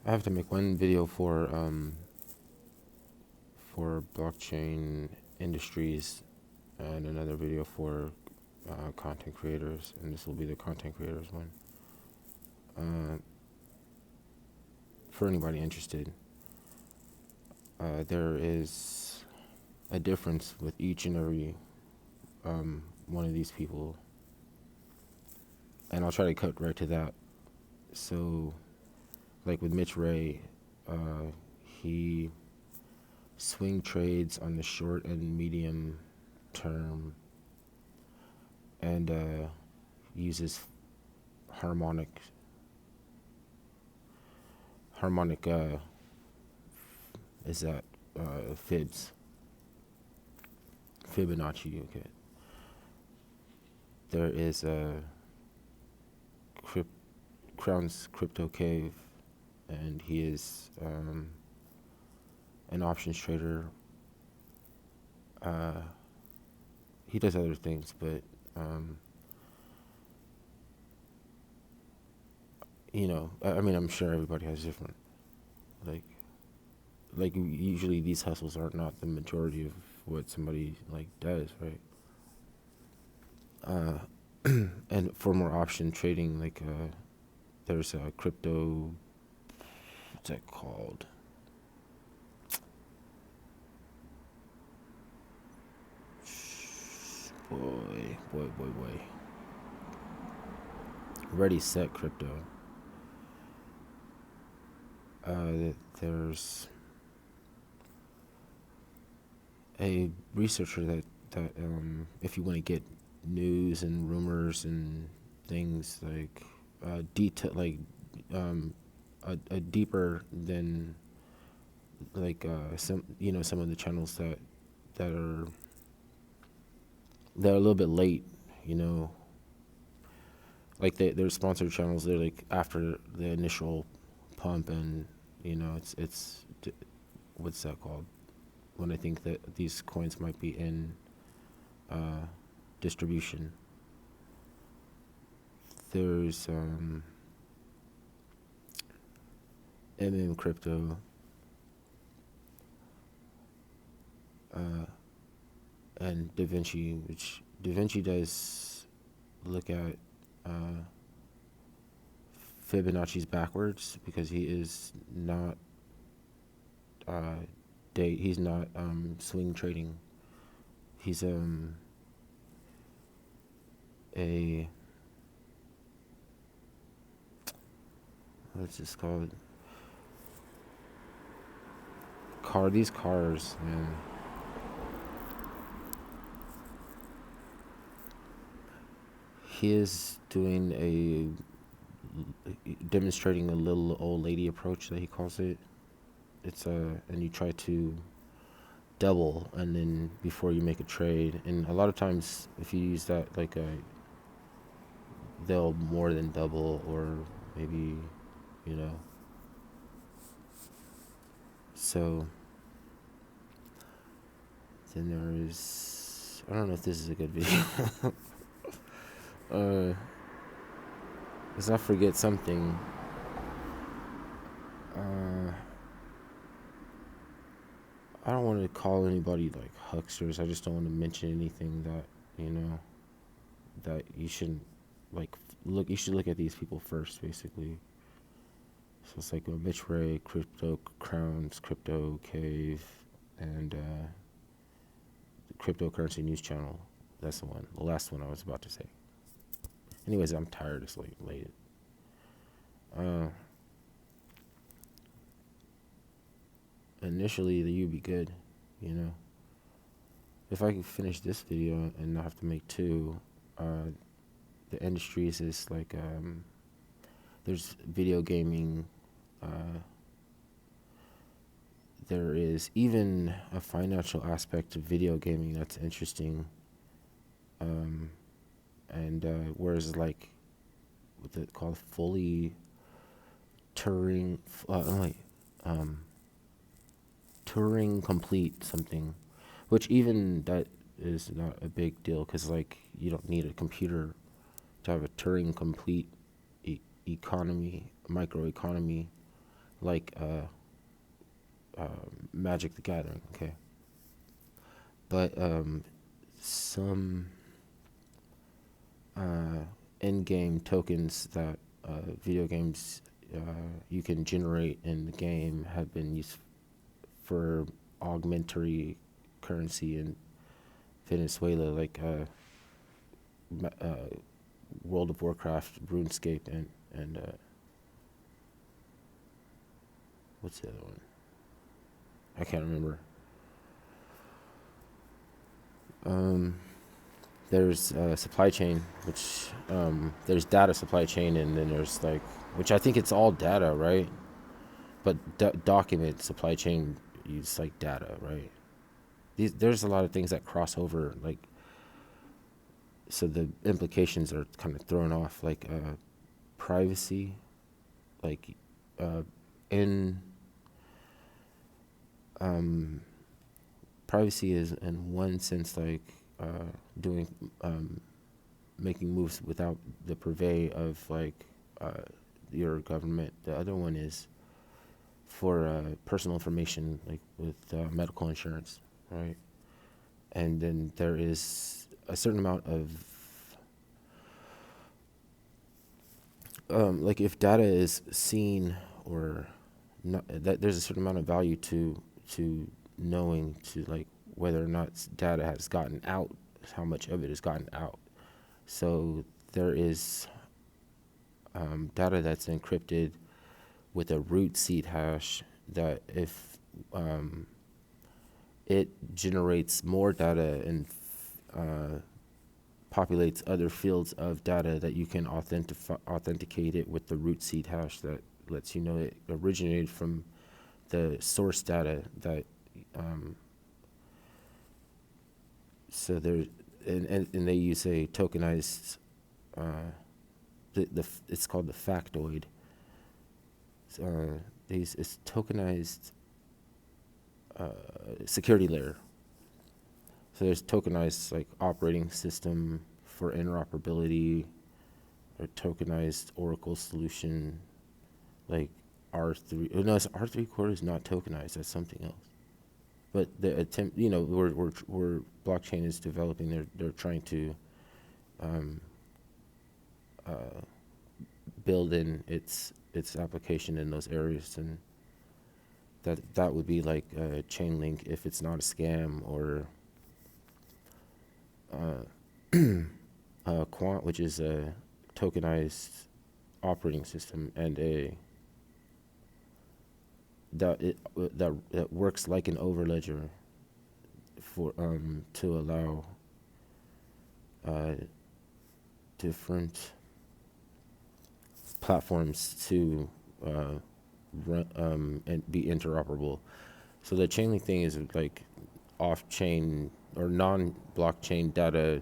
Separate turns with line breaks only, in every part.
I have to make one video for blockchain industries and another video for content creators, and this will be the content creators one. For anybody interested, there is a difference with each and every one of these people, and I'll try to cut right to that. So, like with Mitch Ray, he swing trades on the short and medium term, and uses harmonic is that Fibonacci. Okay, there is a Crown's Crypto Cave, and he is an options trader. He does other things, but I mean, I'm sure everybody has different, like usually these hustles are not the majority of what somebody like does, right? And for more option trading, like there's a crypto, what's that called? Boy. Ready, set, crypto. There's a researcher that if you want to get news and rumors and things like detail, like a deeper than like some of the channels that are a little bit late, like they're sponsored channels. They're like after the initial pump, and it's what's that called? When I think that these coins might be in distribution. There's Crypto, and DaVinci, which DaVinci does look at Fibonacci's backwards, because he is not he's not swing trading. He's a what's this called? These cars, man. He is doing demonstrating a little old lady approach that he calls it. It's and you try to double, and then before you make a trade, and a lot of times if you use that, like they'll more than double, or maybe, so then there is, I don't know if this is a good video. Let's not forget something. I don't want to call anybody like hucksters. I just don't want to mention anything that, that you shouldn't, like, look. You should look at these people first, basically. So it's like Mitch Ray, Crypto Crowns, Crypto Cave, and the Cryptocurrency News Channel. That's the one. The last one I was about to say. Anyways, I'm tired. It's late. Initially, you'd be good, If I could finish this video and not have to make two, the industries is like, there's video gaming, there is even a financial aspect to video gaming that's interesting, and whereas like, what's it called, fully Turing, Turing complete something, which even that is not a big deal, because like you don't need a computer to have a Turing complete microeconomy, like Magic the Gathering. Okay, but some in-game tokens that video games you can generate in the game have been used for augmentary currency in Venezuela, like World of Warcraft, RuneScape, and what's the other one? I can't remember. There's supply chain, which there's data supply chain, and then there's like, which I think it's all data, right? But document supply chain use like data, right? There's a lot of things that cross over, like, so the implications are kind of thrown off, like privacy, like in privacy is in one sense like doing making moves without the purvey of like your government. The other one is for personal information, like with medical insurance, right? And then there is a certain amount of like if data is seen or not, that there's a certain amount of value to knowing to like whether or not data has gotten out, how much of it has gotten out. So there is data that's encrypted with a root seed hash that if it generates more data and populates other fields of data, that you can authenticate it with the root seed hash that lets you know it originated from the source data that so there, and they use a tokenized it's called the factoid. It's tokenized security layer. So there's tokenized like operating system for interoperability, or tokenized Oracle solution, like R3. Oh, no, R3 core is not tokenized. That's something else. But the attempt, where blockchain is developing, they're trying to build in its application in those areas, and that would be like Chainlink if it's not a scam, or Quant, which is a tokenized operating system, and that works like an overledger for to allow different platforms to run and be interoperable. So the Chainlink thing is like off-chain or non-blockchain data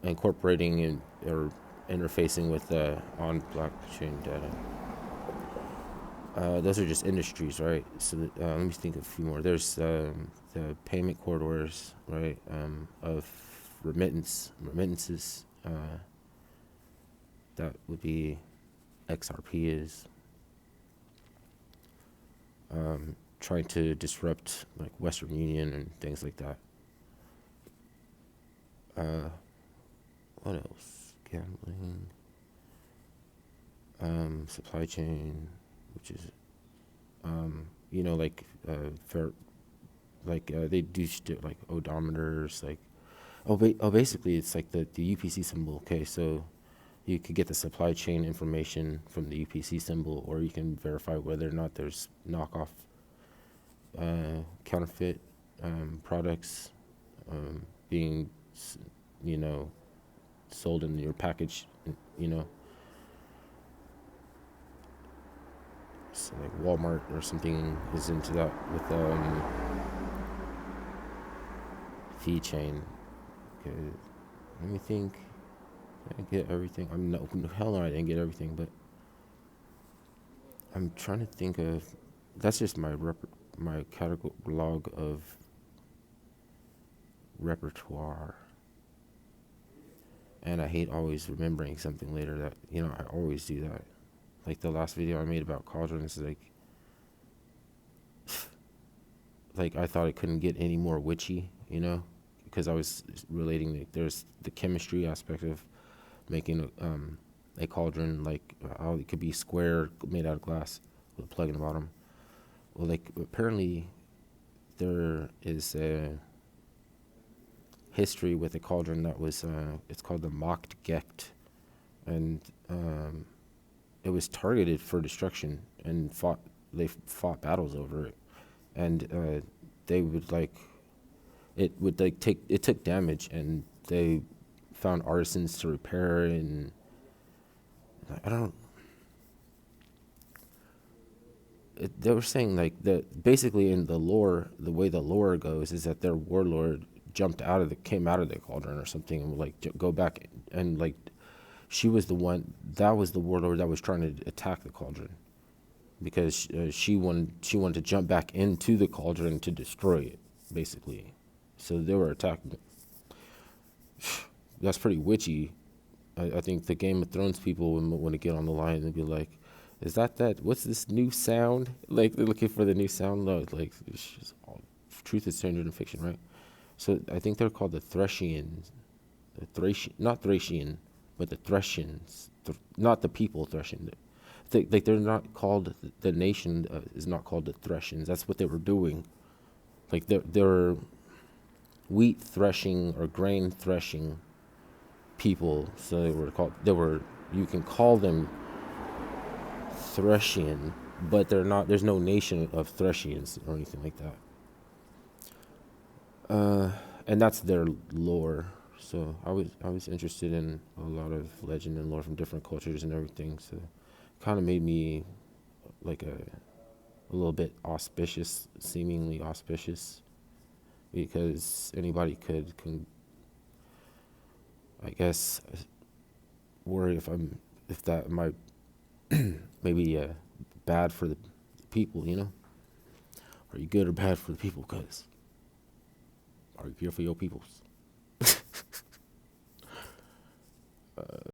incorporating and or interfacing with on-blockchain data. Those are just industries, right? So let me think of a few more. There's the payment corridors, right, of remittances. That would be XRP is. Trying to disrupt like Western Union and things like that. What else? Gambling. Supply chain, which is, they do shit like odometers, like, basically it's like the UPC symbol. Okay, so you could get the supply chain information from the UPC symbol, or you can verify whether or not there's knockoff counterfeit products being, sold in your package, So like Walmart or something is into that with fee chain. Okay, let me think. Did I get everything? Hell no, I didn't get everything, but I'm trying to think of. That's just my catalog of repertoire, and I hate always remembering something later. That I always do that. like the last video I made about cauldrons, like I thought it couldn't get any more witchy, you know, because I was relating there's the chemistry aspect of making a cauldron, like how it could be square, made out of glass with a plug in the bottom. Well, like apparently there is a history with a cauldron that was it's called the Mocked Gecht, and it was targeted for destruction, and they fought battles over it, and they would like it would like take it took damage, and they found artisans to repair it, and I don't. They were saying like that basically in the lore, the way the lore goes is that their warlord came out of the cauldron or something, and would like go back, and like she was the one that was the warlord that was trying to attack the cauldron, because she wanted to jump back into the cauldron to destroy it, basically. So they were attacking it. That's pretty witchy. I think the Game of Thrones people would want to get on the line and be like, "Is that? What's this new sound?" Like they're looking for the new sound. No, like it's just truth is stranger than fiction, right? So I think they're called the Thracians, not Thracian, but the Thracians, not the people Thracian. Like they're not called, the nation is not called the Thracians. That's what they were doing. Like they're wheat threshing or grain threshing people. So you can call them Thracian, but they're not. There's no nation of Thracians or anything like that. And that's their lore. So I was interested in a lot of legend and lore from different cultures and everything. So kind of made me like a little bit auspicious, seemingly auspicious, because anybody can I guess worry if that might maybe bad for the people, you know? Are you good or bad for the people? Because are you here for your peoples?